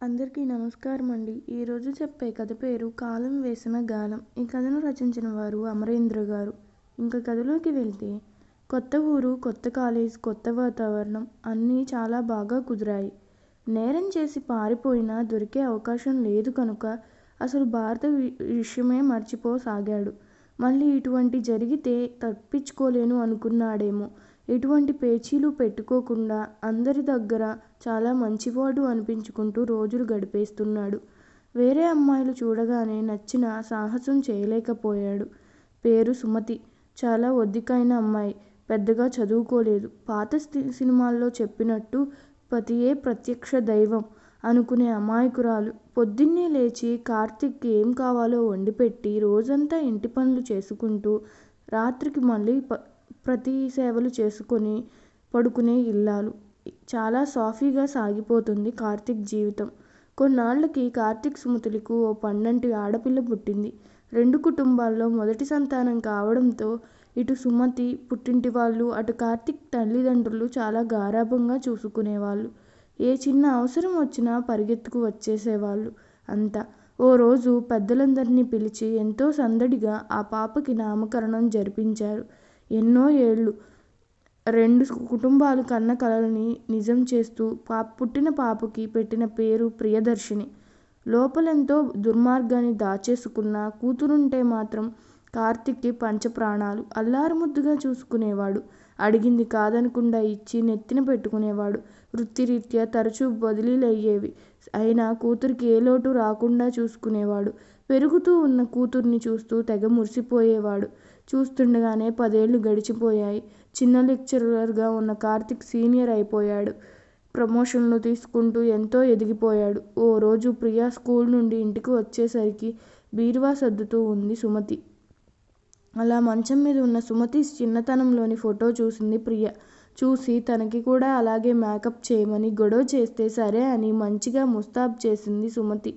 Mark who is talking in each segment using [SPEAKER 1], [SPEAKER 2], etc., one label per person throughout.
[SPEAKER 1] అందరికీ నమస్కారం అండి. ఈరోజు చెప్పే కథ పేరు కాలం వేసిన గాలం. ఈ కథను రచించిన వారు అమరేంద్ర గారు. ఇంకా కథలోకి వెళ్తే, కొత్త ఊరు, కొత్త కాలేజ్, కొత్త వాతావరణం అన్నీ చాలా బాగా కుదిరాయి. నేరం చేసి పారిపోయినా దొరికే అవకాశం లేదు కనుక అసలు భారత విషయమే మర్చిపోసాగాడు. మళ్ళీ ఇటువంటి జరిగితే తప్పించుకోలేను అనుకున్నాడేమో. ఎటువంటి పేచీలు పెట్టుకోకుండా అందరి దగ్గర చాలా మంచివాడు అనిపించుకుంటూ రోజులు గడిపేస్తున్నాడు. వేరే అమ్మాయిలు చూడగానే నచ్చిన సాహసం చేయలేకపోయాడు. పేరు సుమతి. చాలా ఒద్దికైన అమ్మాయి. పెద్దగా చదువుకోలేదు. పాత సినిమాల్లో చెప్పినట్టు పతియే ప్రత్యక్ష దైవం అనుకునే అమాయకురాలు. పొద్దున్నే లేచి కార్తీక్కి ఏం కావాలో వండిపెట్టి రోజంతా ఇంటి పనులు చేసుకుంటూ రాత్రికి మళ్ళీ ప్రతి సేవలు చేసుకొని పడుకునే ఇల్లాలు. చాలా సాఫీగా సాగిపోతుంది కార్తీక్ జీవితం. కొన్నాళ్లకి కార్తీక్ సుమతులకు ఓ పండంటి ఆడపిల్ల పుట్టింది. 2 కుటుంబాల్లో మొదటి సంతానం కావడంతో ఇటు సుమతి పుట్టింటి వాళ్ళు, అటు కార్తీక్ తల్లిదండ్రులు చాలా గారాబంగా చూసుకునేవాళ్ళు. ఏ చిన్న అవసరం వచ్చినా పరిగెత్తుకు వచ్చేసేవాళ్ళు అంతా. ఓ రోజు పెద్దలందరినీ పిలిచి ఎంతో సందడిగా ఆ పాపకి నామకరణం జరిపించారు. ఎన్నో ఏళ్లు 2 కుటుంబాలు కన్న కలలని నిజం చేస్తూ పుట్టిన పాపకి పెట్టిన పేరు ప్రియదర్శిని. లోపలెంతో దుర్మార్గాన్ని దాచేసుకున్న కూతురుంటే మాత్రం కార్తీక్కి పంచప్రాణాలు. అల్లారుముద్దుగా చూసుకునేవాడు. అడిగింది కాదనకుండా ఇచ్చి నెత్తిన పెట్టుకునేవాడు. వృత్తిరీత్యా తరచూ బదిలీలయ్యేవి. అయినా కూతురికి ఏ లోటు రాకుండా చూసుకునేవాడు. పెరుగుతూ ఉన్న కూతుర్ని చూస్తూ తెగ మురిసిపోయేవాడు. చూస్తుండగానే 10 ఏళ్లు గడిచిపోయాయి. చిన్న లెక్చరర్గా ఉన్న కార్తీక్ సీనియర్ అయిపోయాడు. ప్రమోషన్లు తీసుకుంటూ ఎంతో ఎదిగిపోయాడు. ఓ రోజు ప్రియ స్కూల్ నుండి ఇంటికి వచ్చేసరికి బీరువా సర్దుతూ ఉంది సుమతి. అలా మంచం మీద ఉన్న సుమతి చిన్నతనంలోని ఫోటో చూసింది ప్రియ. చూసి తనకి కూడా అలాగే మేకప్ చేయమని గొడవ చేస్తే సరే అని మంచిగా ముస్తాబు చేసింది సుమతి.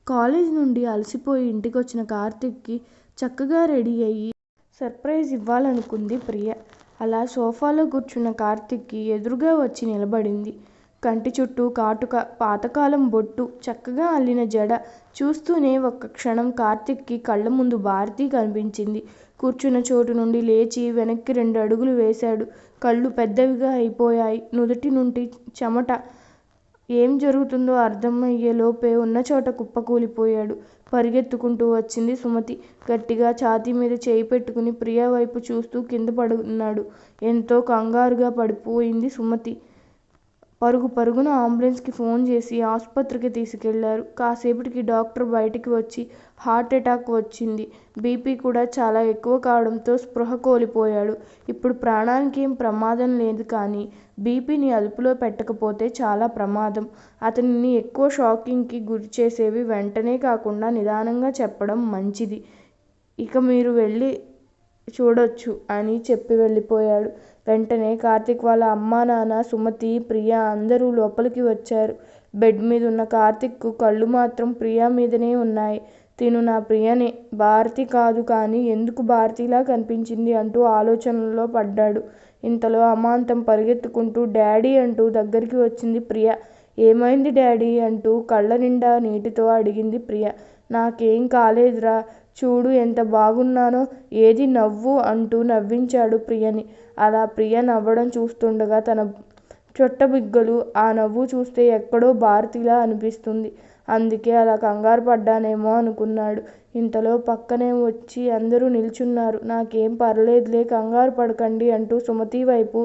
[SPEAKER 1] కాలేజ్ నుండి అలసిపోయి ఇంటికొచ్చిన కార్తీక్కి చక్కగా రెడీ అయ్యి సర్ప్రైజ్ ఇవ్వాలనుకుంది ప్రియ. అలా సోఫాలో కూర్చున్న కార్తీక్కి ఎదురుగా వచ్చి నిలబడింది. కంటి చుట్టూ కాటుక, పాతకాలం బొట్టు, చక్కగా అల్లిన జడ. చూస్తూనే ఒక్క క్షణం కార్తీక్కి కళ్ళ ముందు భారతి కనిపించింది. కూర్చున్న చోటు నుండి లేచి వెనక్కి 2 అడుగులు వేశాడు. కళ్ళు పెద్దవిగా అయిపోయాయి. నుదుటి నుండి చెమట. ఏం జరుగుతుందో అర్థమయ్యేలోపే ఉన్నచోట కుప్పకూలిపోయాడు. పరిగెత్తుకుంటూ వచ్చింది సుమతి. గట్టిగా ఛాతీ మీద చేయి పెట్టుకుని ప్రియ వైపు చూస్తూ కింద పడున్నాడు. ఎంతో కంగారుగా పడిపోయింది సుమతి. పరుగున అంబులెన్స్కి ఫోన్ చేసి ఆసుపత్రికి తీసుకెళ్లారు. కాసేపటికి డాక్టర్ బయటికి వచ్చి హార్ట్ అటాక్ వచ్చింది. బీపీ కూడా చాలా ఎక్కువ కావడంతో స్పృహ కోల్పోయాడు. ఇప్పుడు ప్రాణానికి ఏం ప్రమాదం లేదు, కానీ బీపీని అదుపులో పెట్టకపోతే చాలా ప్రమాదం. అతనిని ఎక్కువ షాకింగ్కి గురిచేసేవి వెంటనే కాకుండా నిదానంగా చెప్పడం మంచిది. ఇక మీరు వెళ్ళి చూడొచ్చు అని చెప్పి వెళ్ళిపోయాడు. వెంటనే కార్తీక్ వాళ్ళ అమ్మా నాన్న, సుమతి, ప్రియ అందరూ లోపలికి వచ్చారు. బెడ్ మీద ఉన్న కార్తీక్ కళ్ళు మాత్రం ప్రియ మీదనే ఉన్నాయి. తిను నా ప్రియనే, భారతి కాదు, కానీ ఎందుకు భారతిలా కనిపించింది అంటూ ఆలోచనల్లో పడ్డాడు. ఇంతలో అమాంతం పరిగెత్తుకుంటూ డాడీ అంటూ దగ్గరికి వచ్చింది ప్రియ. ఏమైంది డాడీ అంటూ కళ్ళ నిండా నీటితో అడిగింది ప్రియ. నాకేం కాలేదురా, చూడు ఎంత బాగున్నానో, ఏది నవ్వు అంటూ నవ్వించాడు ప్రియని. అలా ప్రియ నవ్వడం చూస్తుండగా తన చొట్టబిగ్గలు ఆ నవ్వు చూస్తే ఎక్కడో భారతిలా అనిపిస్తుంది. అందుకే అలా కంగారు పడ్డానేమో అనుకున్నాడు. ఇంతలో పక్కనే వచ్చి అందరూ నిల్చున్నారు. నాకేం పర్లేదులే, కంగారు పడకండి అంటూ సుమతి వైపు,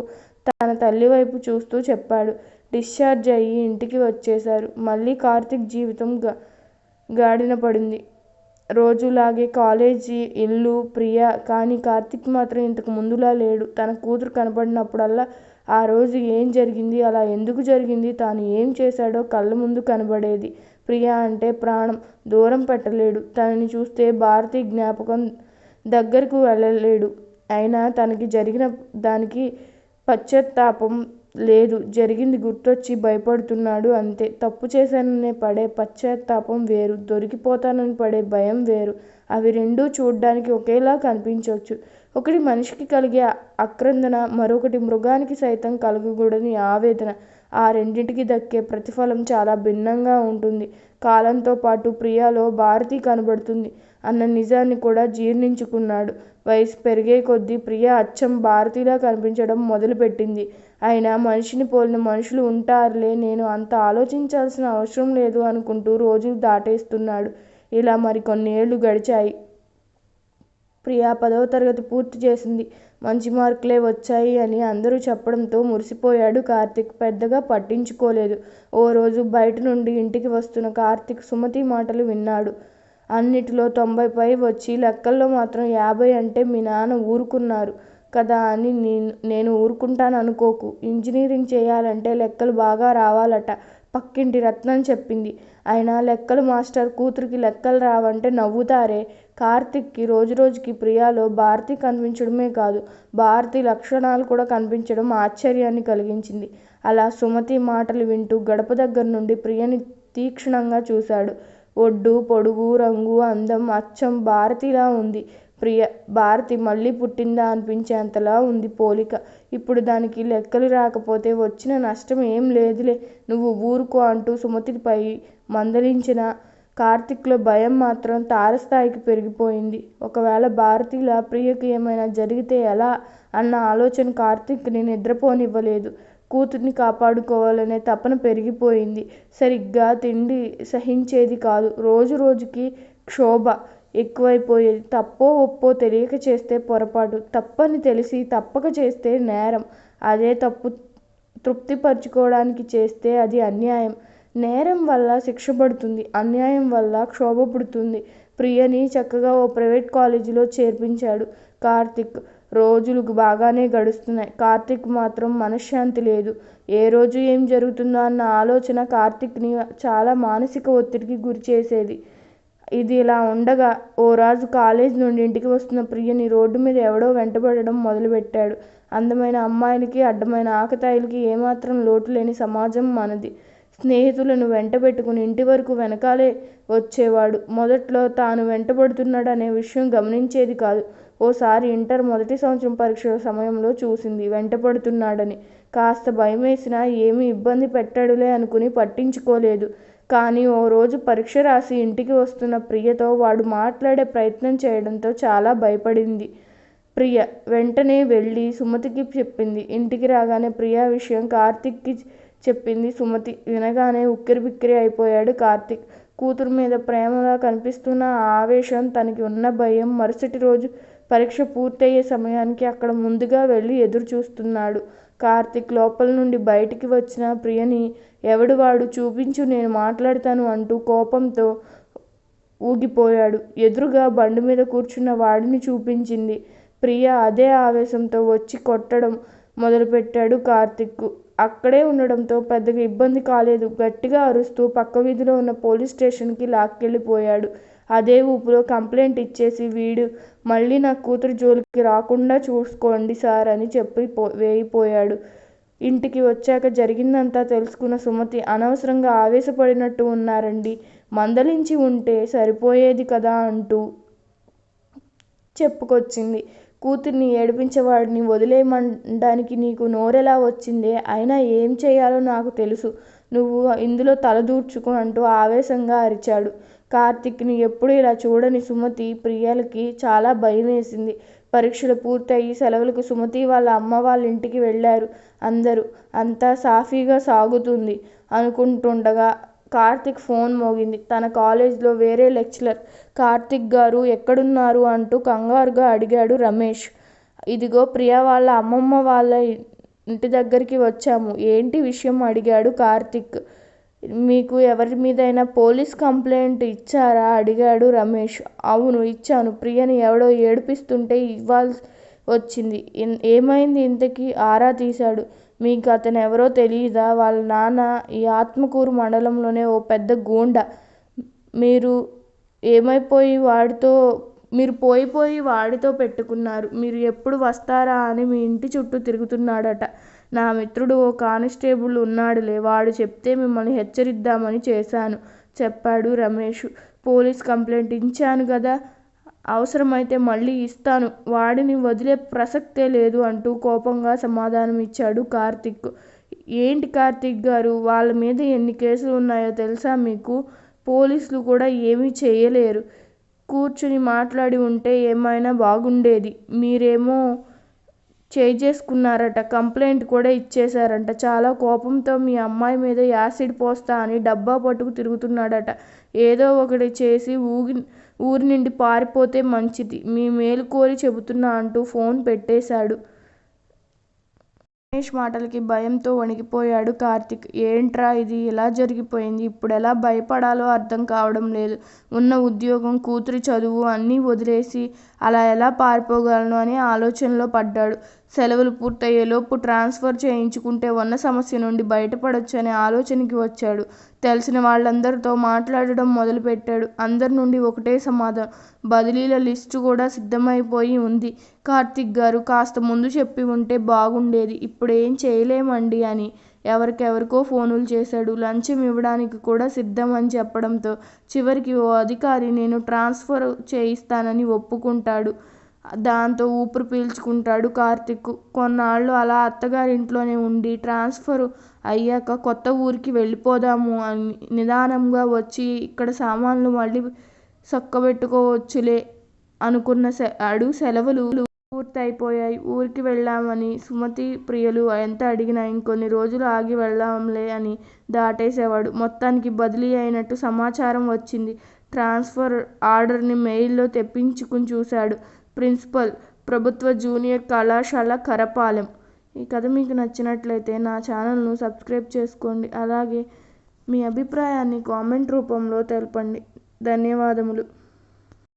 [SPEAKER 1] తన తల్లి వైపు చూస్తూ చెప్పాడు. డిశ్చార్జ్ అయ్యి ఇంటికి వచ్చేశారు. మళ్ళీ కార్తీక్ జీవితం గాడిన పడింది. రోజులాగే కాలేజీ, ఇల్లు, ప్రియ. కానీ కార్తీక్ మాత్రం ఇంతకు ముందులా లేడు. తన కూతురు కనబడినప్పుడల్లా ఆ రోజు ఏం జరిగింది, అలా ఎందుకు జరిగింది, తాను ఏం చేశాడో కళ్ళ ముందు కనబడేది. ప్రియ అంటే ప్రాణం. దూరం పెట్టలేడు. తనని చూస్తే భారతి జ్ఞాపకం దగ్గరకు వెళ్ళలేడు. అయినా తనకి జరిగిన దానికి పశ్చాత్తాపం లేదు. జరిగింది గుర్తొచ్చి భయపడుతున్నాడు అంతే. తప్పు చేశానని పడే పశ్చాత్తాపం వేరు, దొరికిపోతానని పడే భయం వేరు. అవి రెండూ చూడ్డానికి ఒకేలా కనిపించవచ్చు. ఒకటి మనిషికి కలిగే ఆక్రందన, మరొకటి మృగానికి సైతం కలగకూడని ఆవేదన. ఆ రెండింటికి దక్కే ప్రతిఫలం చాలా భిన్నంగా ఉంటుంది. కాలంతో పాటు ప్రియాలో భారతి కనబడుతుంది అన్న నిజాన్ని కూడా జీర్ణించుకున్నాడు. వయసు పెరిగే కొద్దీ ప్రియ అచ్చం భారతిలా కనిపించడం మొదలుపెట్టింది. అయినా మనిషిని పోలిన మనుషులు ఉంటారులే, నేను అంత ఆలోచించాల్సిన అవసరం లేదు అనుకుంటూ రోజులు దాటేస్తున్నాడు. ఇలా మరికొన్నేళ్లు గడిచాయి. ప్రియా 10వ తరగతి పూర్తి చేసింది. మంచి మార్కులే వచ్చాయి అని అందరూ చెప్పడంతో మురిసిపోయాడు కార్తీక్. పెద్దగా పట్టించుకోలేదు. ఓ రోజు బయట నుండి ఇంటికి వస్తున్న కార్తీక్ సుమతి మాటలు విన్నాడు. అన్నిటిలో 90 పై వచ్చి లెక్కల్లో మాత్రం 50 అంటే మీ నాన్న ఊరుకున్నారు కదా అని నేను ఊరుకుంటాననుకోకు. ఇంజనీరింగ్ చేయాలంటే లెక్కలు బాగా రావాలట పక్కింటి రత్నం చెప్పింది. అయినా లెక్కలు మాస్టర్ కూతురికి లెక్కలు రావంటే నవ్వుతారే. కార్తీక్కి రోజురోజుకి ప్రియాలో భారతి కనిపించడమే కాదు, భారతి లక్షణాలు కూడా కనిపించడం ఆశ్చర్యాన్ని కలిగించింది. అలా సుమతి మాటలు వింటూ గడప దగ్గర నుండి ప్రియని తీక్షణంగా చూశాడు. ఒడ్డు, పొడుగు, రంగు, అందం అచ్చం భారతిలా ఉంది. భారతి మళ్ళీ పుట్టిందా అనిపించేంతలా ఉంది పోలిక. ఇప్పుడు దానికి లెక్కలు రాకపోతే వచ్చిన నష్టం ఏం లేదులే, నువ్వు ఊరుకో అంటూ సుమతిపై మందలించిన కార్తీక్లో భయం మాత్రం తారస్థాయికి పెరిగిపోయింది. ఒకవేళ భారతిలా ప్రియకు ఏమైనా జరిగితే ఎలా అన్న ఆలోచన కార్తీక్ని నిద్రపోనివ్వలేదు. కూతుర్ని కాపాడుకోవాలనే తపన పెరిగిపోయింది. సరిగ్గా తిండి సహించేది కాదు. రోజు రోజుకి క్షోభ ఎక్కువైపోయేది. తప్పో ఒప్పో తెలియక చేస్తే పొరపాటు, తప్పని తెలిసి తప్పక చేస్తే నేరం. అదే తప్పు తృప్తిపరచుకోవడానికి చేస్తే అది అన్యాయం. నేరం వల్ల శిక్ష పడుతుంది, అన్యాయం వల్ల క్షోభ పుడుతుంది. ప్రియని చక్కగా ఓ ప్రైవేట్ కాలేజీలో చేర్పించాడు కార్తీక్. రోజులు బాగానే గడుస్తున్నాయి. కార్తీక్ మాత్రం మనశ్శాంతి లేదు. ఏ రోజు ఏం జరుగుతుందో అన్న ఆలోచన కార్తీక్ని చాలా మానసిక ఒత్తిడికి గురిచేసేది. ఇది ఇలా ఉండగా ఓ రోజు కాలేజ్ నుండి ఇంటికి వస్తున్న ప్రియని రోడ్డు మీద ఎవడో వెంటబడడం మొదలుపెట్టాడు. అందమైన అమ్మాయిలకి, అడ్డమైన ఆకతాయిలకి ఏమాత్రం లోటు లేని సమాజం మనది. స్నేహితులను వెంటబెట్టుకుని ఇంటి వరకు వెనకాలే వచ్చేవాడు. మొదట్లో తాను వెంటబడుతున్నాడనే విషయం గమనించేది కాదు. ఓసారి ఇంటర్ మొదటి సంవత్సరం పరీక్షల సమయంలో చూసింది వెంటపడుతున్నాడని. కాస్త భయమేసినా ఏమీ ఇబ్బంది పెట్టాడులే అనుకుని పట్టించుకోలేదు. కానీ ఓ రోజు పరీక్ష రాసి ఇంటికి వస్తున్న ప్రియతో వాడు మాట్లాడే ప్రయత్నం చేయడంతో చాలా భయపడింది. ప్రియ వెంటనే వెళ్ళి సుమతికి చెప్పింది. ఇంటికి రాగానే ప్రియా విషయం కార్తీక్కి చెప్పింది సుమతి. వినగానే ఉక్కిరిబిక్కిరి అయిపోయాడు కార్తీక్. కూతురు మీద ప్రేమలా కనిపిస్తున్న ఆవేశం, తనకి ఉన్న భయం. మరుసటి రోజు పరీక్ష పూర్తయ్యే సమయానికి అక్కడ ముందుగా వెళ్ళి ఎదురు చూస్తున్నాడు కార్తీక్. లోపల నుండి బయటికి వచ్చిన ప్రియని ఎవడు వాడు, చూపించు నేను మాట్లాడతాను అంటూ కోపంతో ఊగిపోయాడు. ఎదురుగా బండి మీద కూర్చున్న వాడిని చూపించింది ప్రియ. అదే ఆవేశంతో వచ్చి కొట్టడం మొదలుపెట్టాడు కార్తీక్. అక్కడే ఉండడంతో పెద్దగా ఇబ్బంది కాలేదు. గట్టిగా అరుస్తూ పక్క వీధిలో ఉన్న పోలీస్ స్టేషన్కి లాక్కెళ్ళిపోయాడు. అదే ఊపులో కంప్లైంట్ ఇచ్చేసి, వీడు మళ్ళీ నా కూతురు జోలికి రాకుండా చూసుకోండి సార్ అని చెప్పి వేయిపోయాడు. ఇంటికి వచ్చాక జరిగిందంతా తెలుసుకున్న సుమతి, అనవసరంగా ఆవేశపడినట్టు ఉన్నారండి, మందలించి ఉంటే సరిపోయేది కదా అంటూ చెప్పుకొచ్చింది. కూతుర్ని ఏడిపించేవాడిని వదిలేయమనడానికి నీకు నోరెలా వచ్చిందే? అయినా ఏం చేయాలో నాకు తెలుసు, నువ్వు ఇందులో తలదూర్చుకో అంటూ ఆవేశంగా అరిచాడు. కార్తీక్ని ఎప్పుడూ ఇలా చూడని సుమతి, ప్రియలకి చాలా భయమేసింది. పరీక్షలు పూర్తయి సెలవులకు సుమతి వాళ్ళ అమ్మ వాళ్ళ ఇంటికి వెళ్ళారు అందరూ. అంతా సాఫీగా సాగుతుంది అనుకుంటుండగా కార్తీక్ ఫోన్ మోగింది. తన కాలేజ్లో వేరే లెక్చరర్. కార్తీక్ గారు ఎక్కడున్నారు అంటూ కంగారుగా అడిగాడు రమేష్. ఇదిగో ప్రియా వాళ్ళ అమ్మమ్మ వాళ్ళ ఇంటి దగ్గరికి వచ్చాము. ఏంటి విషయం అడిగాడు కార్తీక్. మీకు ఎవరి మీదైనా పోలీస్ కంప్లైంట్ ఇచ్చారా అడిగాడు రమేష్. అవును ఇచ్చాను, ప్రియని ఎవడో ఏడిపిస్తుంటే ఇవ్వాల్సి వచ్చింది. ఏమైంది ఇంతకీ ఆరా తీశాడు. మీకు అతను ఎవరో తెలియదా? వాళ్ళ నాన్న ఈ ఆత్మకూరు మండలంలోనే ఓ పెద్ద గూండా. మీరు పోయిపోయి వాడితో పెట్టుకున్నారు. మీరు ఎప్పుడు వస్తారా అని మీ ఇంటి చుట్టూ తిరుగుతున్నాడట. నా మిత్రుడు ఓ కానిస్టేబుల్ ఉన్నాడులే, వాడు చెప్తే మిమ్మల్ని హెచ్చరిద్దామని చేశాను చెప్పాడు రమేష్. పోలీస్ కంప్లైంట్ ఇచ్చాను కదా, అవసరమైతే మళ్ళీ ఇస్తాను, వాడిని వదిలే ప్రసక్తే లేదు అంటూ కోపంగా సమాధానం ఇచ్చాడు కార్తీక్. ఏంటి కార్తీక్ గారు, వాళ్ళ మీద ఎన్ని కేసులు ఉన్నాయో తెలుసా మీకు? పోలీసులు కూడా ఏమీ చేయలేరు. కూర్చుని మాట్లాడి ఉంటే ఏమైనా బాగుండేది. మీరేమో చేసుకున్నారట, కంప్లైంట్ కూడా ఇచ్చేశారంట. చాలా కోపంతో మీ అమ్మాయి మీద యాసిడ్ పోస్తా అని డబ్బా పట్టుకు తిరుగుతున్నాడట. ఏదో ఒకటి చేసి ఊరి నుండి పారిపోతే మంచిది. మీ మేలు కోరి చెబుతున్నా అంటూ ఫోన్ పెట్టేశాడు. రమేష్ మాటలకి భయంతో వణికిపోయాడు కార్తీక్. ఏంట్రా ఇది ఇలా జరిగిపోయింది? ఇప్పుడెలా భయపడాలో అర్థం కావడం లేదు. ఉన్న ఉద్యోగం, కూతురి చదువు అన్నీ వదిలేసి అలా ఎలా పారిపోగలను అని ఆలోచనలో పడ్డాడు. సెలవులు పూర్తయ్యేలోపు ట్రాన్స్ఫర్ చేయించుకుంటే ఉన్న సమస్య నుండి బయటపడొచ్చనే ఆలోచనకి వచ్చాడు. తెలిసిన వాళ్ళందరితో మాట్లాడడం మొదలుపెట్టాడు. అందరి నుండి ఒకటే సమాధానం, బదిలీల లిస్టు కూడా సిద్ధమైపోయి ఉంది. కార్తీక్ గారు, కాస్త ముందు చెప్పి ఉంటే బాగుండేది. ఇప్పుడేం చేయలేమండి అని ఎవరికెవరికో ఫోనులు చేశాడు. లంచం ఇవ్వడానికి కూడా సిద్ధం అని చెప్పడంతో చివరికి ఓ అధికారి నేను ట్రాన్స్ఫర్ చేయిస్తానని ఒప్పుకుంటాడు. దాంతో ఊపిరి పీల్చుకుంటాడు కార్తీక్. కొన్నాళ్ళు అలా అత్తగారింట్లోనే ఉండి ట్రాన్స్ఫర్ అయ్యాక కొత్త ఊరికి వెళ్ళిపోదాము అని నిదానంగా వచ్చి ఇక్కడ సామాన్లు మళ్ళీ చక్కబెట్టుకోవచ్చులే అనుకున్నాడు. సెలవులు పూర్తయిపోయాయి. ఊరికి వెళ్ళామని సుమతి, ప్రియలు ఎంత అడిగినా ఇంకొన్ని రోజులు ఆగి వెళ్దాంలే అని దాటేసేవాడు. మొత్తానికి బదిలీ అయినట్టు సమాచారం వచ్చింది. ట్రాన్స్ఫర్ ఆర్డర్ని మెయిల్లో తెప్పించుకుని చూశాడు. ప్రిన్సిపల్, ప్రభుత్వ జూనియర్ కళాశాల, కరపాలెం. ఈ కథ మీకు నచ్చినట్లయితే నా ఛానల్ను సబ్స్క్రైబ్ చేసుకోండి. అలాగే మీ అభిప్రాయాన్ని కామెంట్ రూపంలో తెలపండి. ధన్యవాదములు.